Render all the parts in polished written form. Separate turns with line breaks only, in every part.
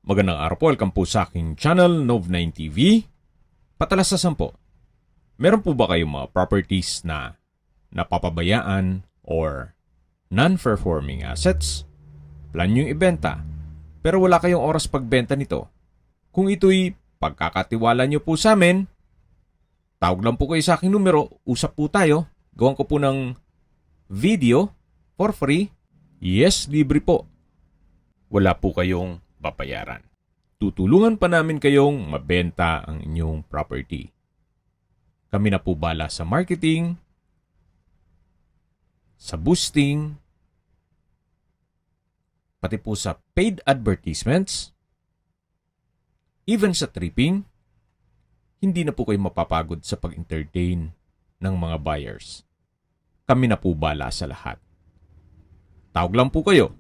Magandang araw po, welcome po sa aking channel, Nov9 TV. Patalasasan po, meron po ba kayong mga properties na napapabayaan or non-performing assets? Plan nyo ibenta, pero wala kayong oras pagbenta nito. Kung ito'y pagkakatiwala nyo po sa amin, tawag lang po kayo sa aking numero, usap po tayo, gawan ko po ng video for free. Yes, libre po. Wala po kayong babayaran. Tutulungan pa namin kayong mabenta ang inyong property. Kami na po bala sa marketing, sa boosting, pati po sa paid advertisements, even sa tripping. Hindi na po kayo mapapagod sa pag-entertain ng mga buyers. Kami na po bala sa lahat. Tawag lang po kayo.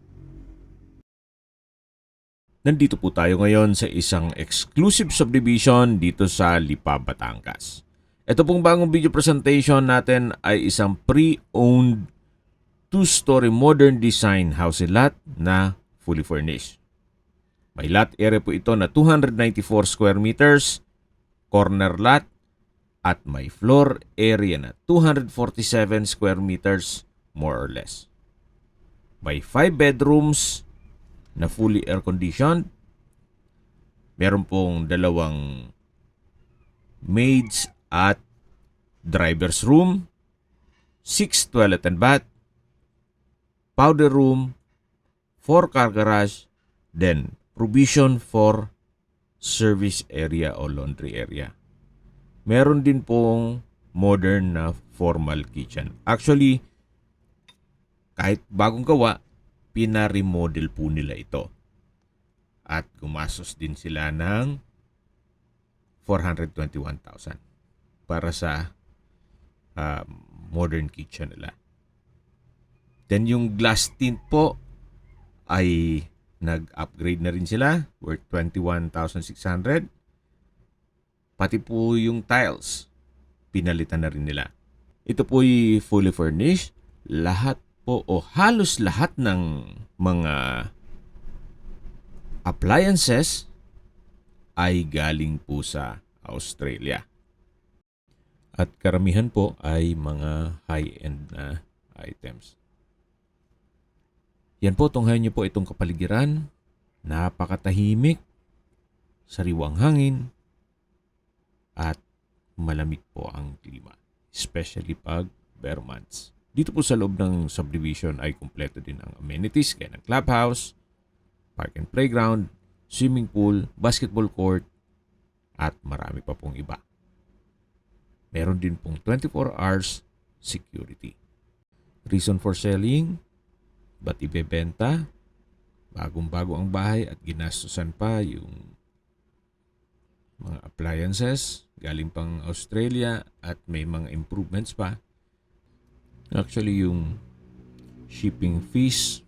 Nandito po tayo ngayon sa isang exclusive subdivision dito sa Lipa, Batangas. Ito pong bagong video presentation natin ay isang pre-owned 2-story modern design house lot na fully furnished. May lot area po ito na 294 square meters, corner lot, at may floor area na 247 square meters more or less. May 5 bedrooms na fully air-conditioned. Meron pong 2 maids at driver's room, 6 toilet and bath, powder room, 4 car garage, then provision for service area o laundry area. Meron din pong modern na formal kitchen. Actually, kahit bagong gawa, pina-remodel po nila ito. At gumastos din sila ng 421,000 para sa modern kitchen nila. Then yung glass tint po ay nag-upgrade na rin sila, worth 21,600. Pati po yung tiles, pinalitan na rin nila. Ito po ay fully furnished. Lahat po o halos lahat ng mga appliances ay galing po sa Australia. At karamihan po ay mga high-end na items. Yan po, tunghayan niyo po itong kapaligiran. Napakatahimik, sariwang hangin, at malamig po ang klima. Especially pag bare months. Dito po sa loob ng subdivision ay kumpleto din ang amenities kaya ng clubhouse, park and playground, swimming pool, basketball court, at marami pa pong iba. Meron din pong 24 hours security. Reason for selling, ba't ibebenta? Bagong-bago ang bahay at ginastusan pa yung mga appliances galing pang Australia at may mga improvements pa. Actually, yung shipping fees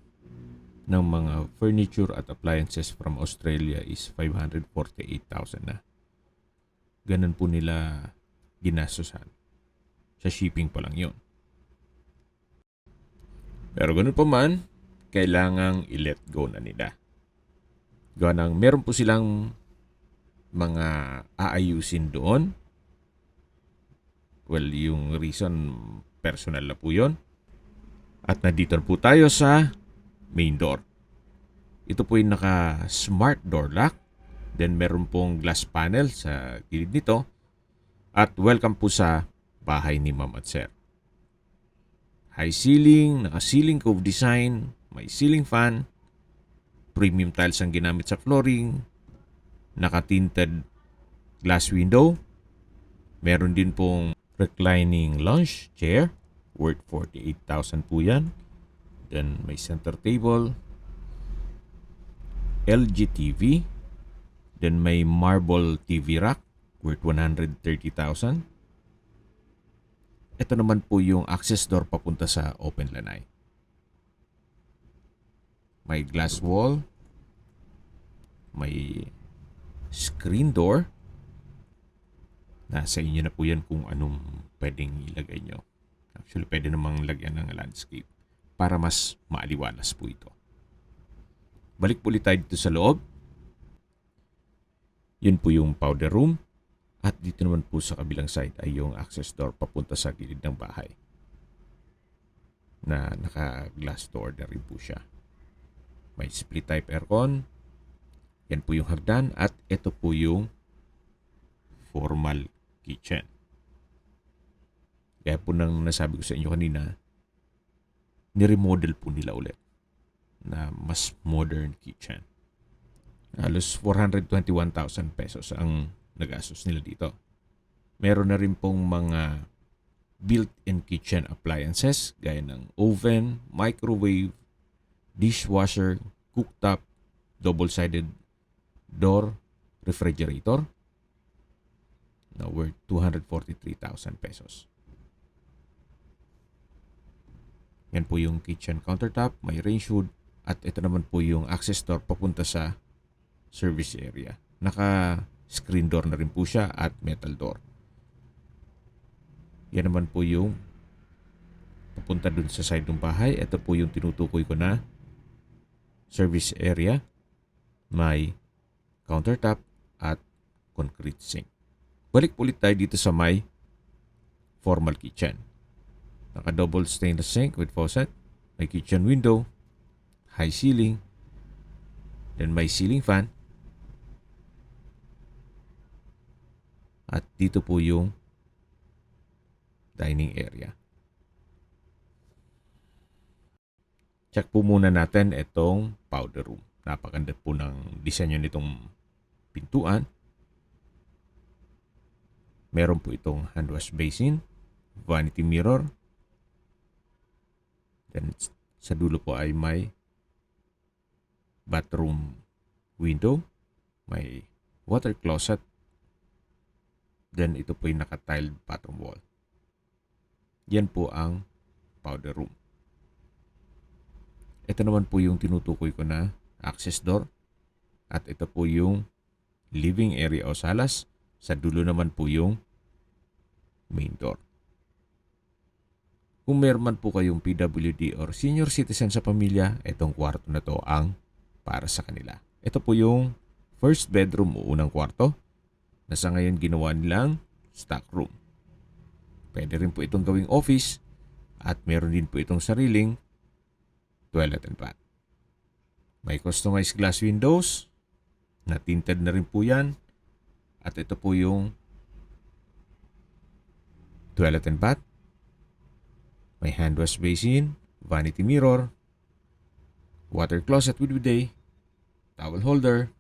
ng mga furniture at appliances from Australia is 548,000 na. Ganun po nila ginastusan. Sa shipping pa lang yun. Pero ganun pa man, kailangang i-let go na nila. Gawa ng meron po silang mga aayusin doon. Well, yung reason personal na po yun. At nandito po tayo sa main door. Ito po yung naka-smart door lock. Then meron pong glass panel sa gilid nito. At welcome po sa bahay ni Ma'am at Sir. High ceiling, naka-ceiling cove design, may ceiling fan, premium tiles ang ginamit sa flooring, naka-tinted glass window, meron din pong reclining lounge chair, worth 48,000 po yan. Then may center table, LG TV, then may marble TV rack, worth 130,000. Ito naman po yung access door papunta sa open lanai. May glass wall, may screen door. Nasa inyo na po yan kung anong pwedeng ilagay nyo. Actually, pwede namang lagyan ng landscape para mas maaliwalas po ito. Balik po ulit tayo dito sa loob. Yun po yung powder room. At dito naman po sa kabilang side ay yung access door papunta sa gilid ng bahay. Na naka-glass door na rin po siya. May split type aircon. Yan po yung hagdan at ito po yung formal kitchen. Kaya po nang nasabi ko sa inyo kanina, ni-remodel po nila ulit na mas modern kitchen. Halos 421,000 pesos ang nagastos nila dito. Meron na rin pong mga built-in kitchen appliances gaya ng oven, microwave, dishwasher, cooktop, double-sided door, refrigerator na worth 243,000 pesos. Yan po yung kitchen countertop, may range hood, at ito naman po yung access door papunta sa service area. Naka-screen door na rin po siya at metal door. Yan naman po yung papunta dun sa side ng bahay. Ito po yung tinutukoy ko na service area. May countertop at concrete sink. Balik po ulit tayo dito sa may formal kitchen. Naka-double stainless sink with faucet. May kitchen window. High ceiling. Then may ceiling fan. At dito po yung dining area. Check po muna natin itong powder room. Napakaganda po ng disenyo nitong pintuan. Meron po itong hand wash basin, vanity mirror. Then sa dulo po ay may bathroom window, may water closet. Then ito po yung naka-tiled bathroom wall. Yan po ang powder room. Ito naman po yung tinutukoy ko na access door. At ito po yung living area o salas. Sa dulo naman po yung main door. Kung meron man po kayong PWD or senior citizen sa pamilya, itong kwarto na to ang para sa kanila. Ito po yung first bedroom o unang kwarto na sa ngayon ginawa nilang stock room. Pwede rin po itong gawing office at meron din po itong sariling toilet and bath. May customized glass windows na tinted na rin po yan. At ito po yung toilet and bath. May hand wash basin, vanity mirror, water closet with bidet, towel holder,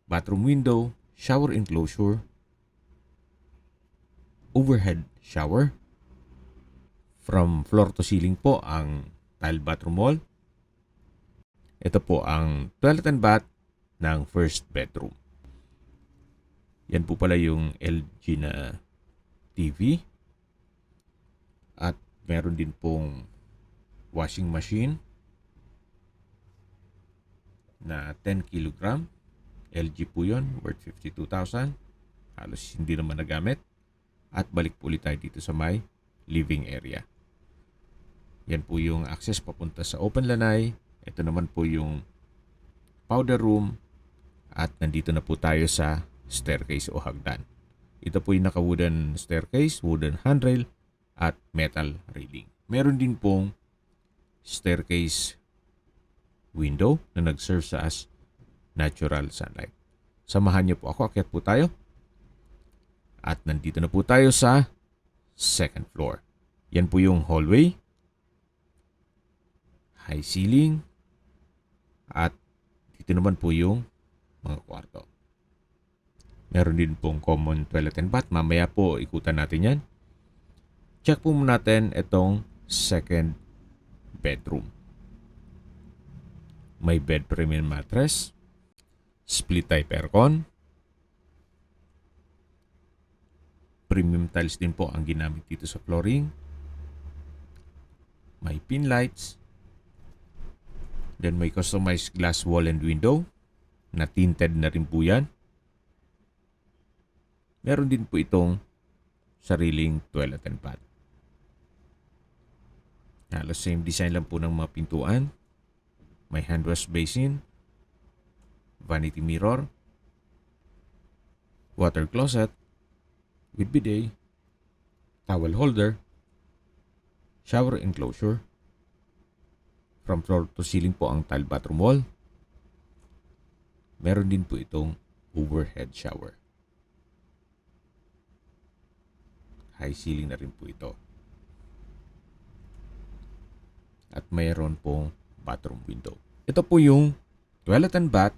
bathroom window, shower enclosure, overhead shower. From floor to ceiling po ang tile bathroom wall. Ito po ang toilet and bath ng first bedroom. Yan po pala yung LG na TV. At meron din pong washing machine na 10 kg. LG po yun, worth 52,000. Halos hindi naman nagamit. At balik po ulit tayo dito sa may living area. Yan po yung access papunta sa open lanay. Ito naman po yung powder room. At nandito na po tayo sa staircase o hagdan. Ito po yung naka-wooden staircase, wooden handrail, at metal railing. Meron din pong staircase window na nag-serve sa as natural sunlight. Samahan niyo po ako, akyat po tayo. At nandito na po tayo sa second floor. Yan po yung hallway. High ceiling. At dito naman po yung mga kwarto. Meron din pong common toilet and bath. Mamaya po ikutan natin yan. Check po muna natin itong second bedroom. May bed premium mattress. Split type aircon. Premium tiles din po ang ginamit dito sa flooring. May pin lights. Then may customized glass wall and window na tinted na rin po yan. Meron din po itong sariling toilet and bath. Halos same design lang po ng mga pintuan. May hand wash basin, vanity mirror, water closet with bidet, towel holder, shower enclosure. From floor to ceiling po ang tile bathroom wall. Meron din po itong overhead shower. High ceiling na rin po ito. At mayroon pong bathroom window. Ito po yung toilet and bath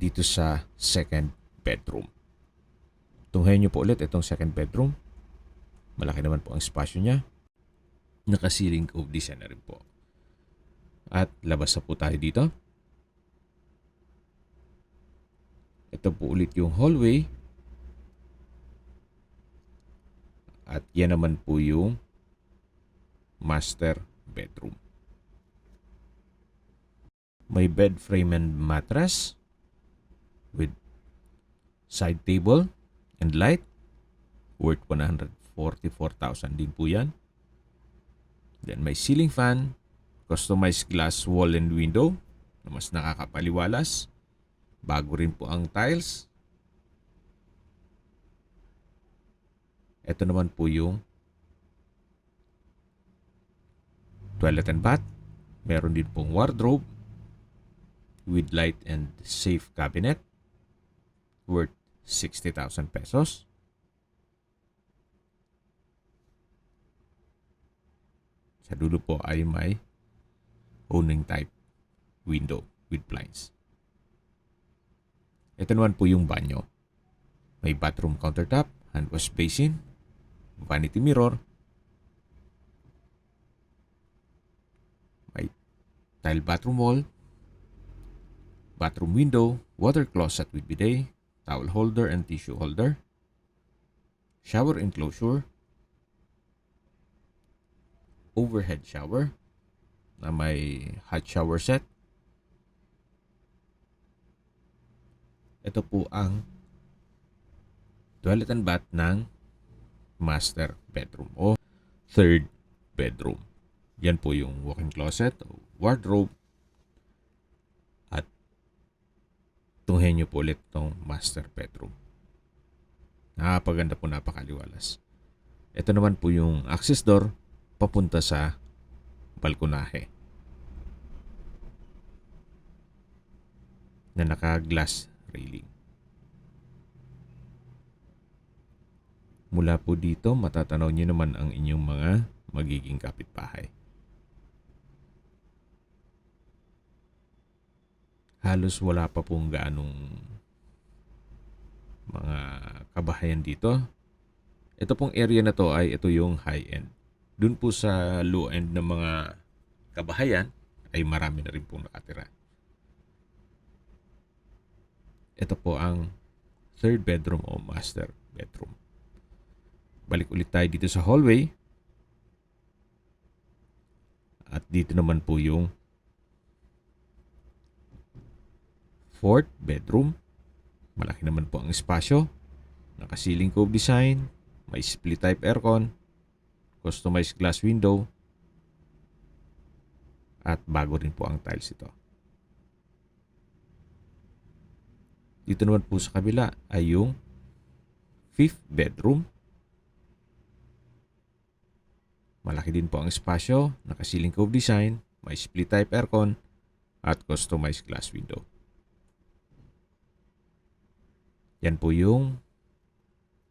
dito sa second bedroom. Tunghayin nyo po ulit itong second bedroom. Malaki naman po ang spasyo niya. Naka-ceiling cove design na rin po. At labas na po tayo dito. Ito po ulit yung hallway. At yan naman po yung master bedroom. May bed frame and mattress with side table and light worth 144,000 din po yan. Then may ceiling fan, customized glass wall and window na mas nakakapaliwalas. Bago rin po ang tiles. Ito naman po yung toilet and bath. Meron din pong wardrobe with light and safe cabinet worth 60,000 pesos. Sa dulo po ay may owning type window with blinds. Ito naman po yung banyo. May bathroom countertop, hand wash basin, vanity mirror, may tile bathroom wall, bathroom window, water closet with bidet, towel holder and tissue holder, shower enclosure, overhead shower na may hot shower set. Ito po ang toilet and bath ng master bedroom o third bedroom. Yan po yung walk-in closet, wardrobe, at tunghayin nyo po ulit itong master bedroom. Napaganda po, napakaliwalas. Ito naman po yung access door papunta sa balkonahe na naka-glass railing. Mula po dito, matatanaw nyo naman ang inyong mga magiging kapitbahay. Halos wala pa pong gaanong mga kabahayan dito. Ito pong area na to ay ito yung high-end. Dun po sa low-end ng mga kabahayan ay marami na rin pong nakatira. Ito po ang third bedroom o master bedroom. Balik ulit tayo dito sa hallway. At dito naman po yung fourth bedroom. Malaki naman po ang espasyo. Naka-ceiling cove design. May split type aircon. Customized glass window. At bago rin po ang tiles ito. Dito naman po sa kabila ay yung fifth bedroom. Malaki din po ang espasyo, naka-ceiling cove design, may split type aircon, at customized glass window. Yan po yung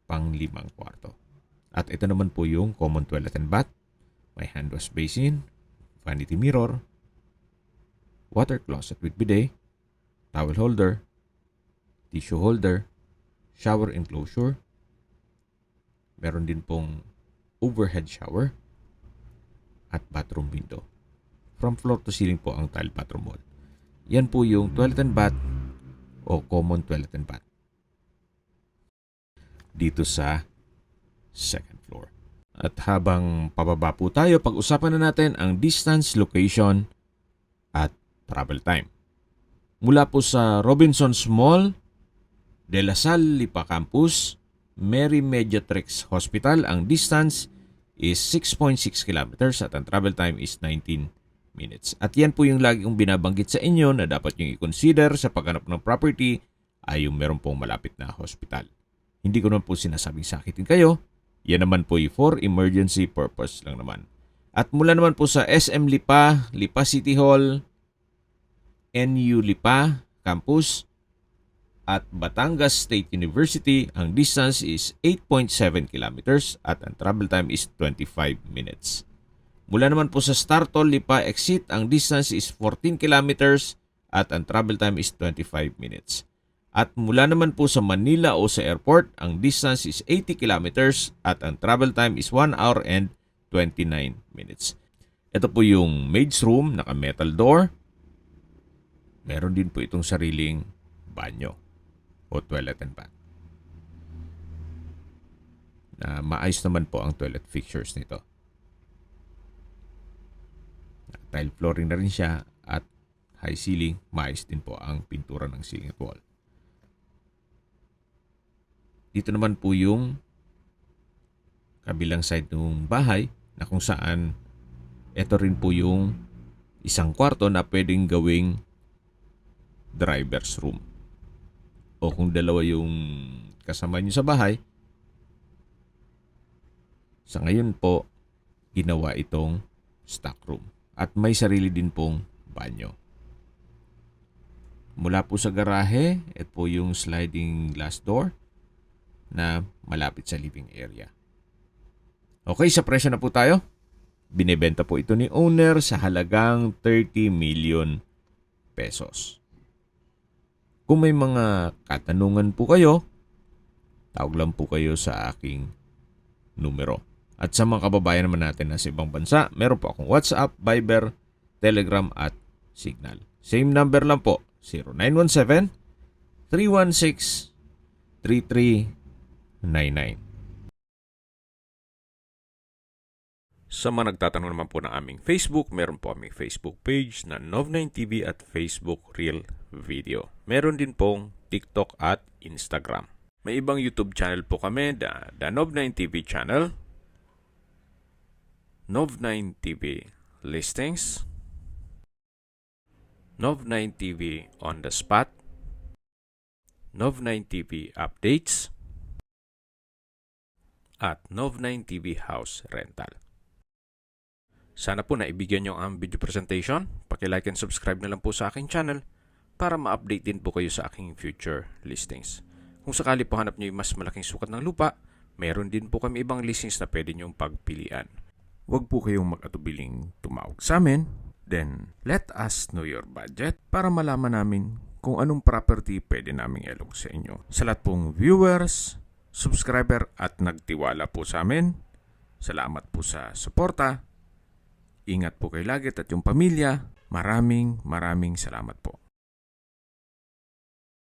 pang-limang kwarto. At ito naman po yung common toilet and bath. May hand wash basin, vanity mirror, water closet with bidet, towel holder, tissue holder, shower enclosure. Meron din pong overhead shower at bathroom window. From floor to ceiling po ang tile bathroom wall. Yan po yung toilet and bath o common toilet and bath dito sa second floor. At habang pababa po tayo, pag-usapan na natin ang distance, location, at travel time. Mula po sa Robinsons Mall, De La Salle, Lipa Campus, Mary Mediatrix Hospital, ang distance is 6.6 kilometers at ang travel time is 19 minutes. At yan po yung lagi kong binabanggit sa inyo na dapat nyo i-consider sa paghanap ng property ay yung meron pong malapit na hospital. Hindi ko naman po sinasabing sakitin kayo. Yan naman po for emergency purpose lang naman. At mula naman po sa SM Lipa, Lipa City Hall, NU Lipa Campus, at Batangas State University, ang distance is 8.7 kilometers at ang travel time is 25 minutes. Mula naman po sa Startol Lipa Exit, ang distance is 14 kilometers at ang travel time is 25 minutes. At mula naman po sa Manila o sa airport, ang distance is 80 kilometers at ang travel time is 1 hour and 29 minutes. Ito po yung maid's room, naka-metal door. Meron din po itong sariling banyo o toilet and bath. Maayos naman po ang toilet fixtures nito. Tile flooring na rin siya at high ceiling. Maayos din po ang pintura ng ceiling at wall. Dito naman po yung kabilang side ng bahay na kung saan ito rin po yung isang kwarto na pwedeng gawing driver's room. O kung dalawa yung kasama nyo sa bahay, sa ngayon po, ginawa itong stock room. At may sarili din pong banyo. Mula po sa garahe, ito po yung sliding glass door na malapit sa living area. Okay, sa presyo na po tayo. Binebenta po ito ni owner sa halagang 30 million pesos. Kung may mga katanungan po kayo, tawag lang po kayo sa aking numero. At sa mga kababayan naman natin na sa ibang bansa, meron po akong WhatsApp, Viber, Telegram at Signal. Same number lang po, 0917-316-3399. Sa mga nagtatanong naman po ng aming Facebook, meron po aming Facebook page na Nov9TV at Facebook Real Video. Meron din pong TikTok at Instagram. May ibang YouTube channel po kami, the Nov9TV channel, Nov9TV Listings, Nov9TV On The Spot, Nov9TV Updates, at Nov9TV House Rental. Sana po naibigyan nyo ang video presentation. Paki-like and subscribe na lang po sa aking channel para ma-update din po kayo sa aking future listings. Kung sakali po hanap nyo yung mas malaking sukat ng lupa, meron din po kami ibang listings na pwede nyong pagpilian. Huwag po kayong mag-atubiling tumawag sa amin. Then, let us know your budget para malaman namin kung anong property pwede naming ilog sa inyo. Sa lahat pong viewers, subscriber at nagtiwala po sa amin, salamat po sa suporta. Ingat po kayo lagi at yung pamilya. Maraming salamat po.